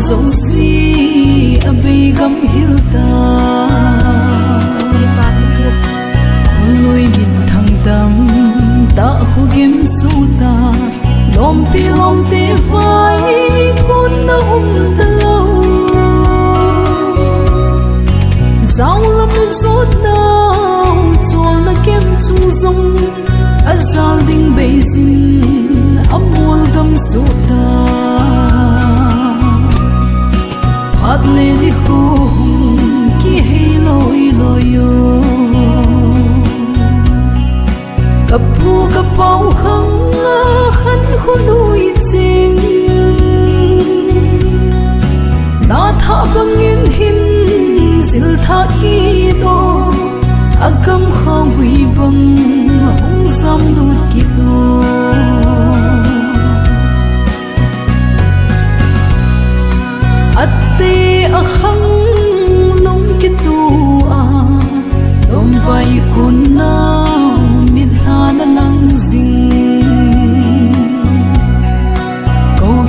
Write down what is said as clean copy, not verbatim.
dấu gì à bây gấm hill ta lui nhìn thằng tâm ta khu kiếm su ta lom pi lom tê vai con na ta lâu giao lắm rốt nào chuông na kiếm chung dung azal ding beijing amul gam su ta phát lên đi khu ki hay loi loyo cặp phu cặp bao khăng khăn khu nuôi chinh na tha băng in hin zil tha ki do agam khawi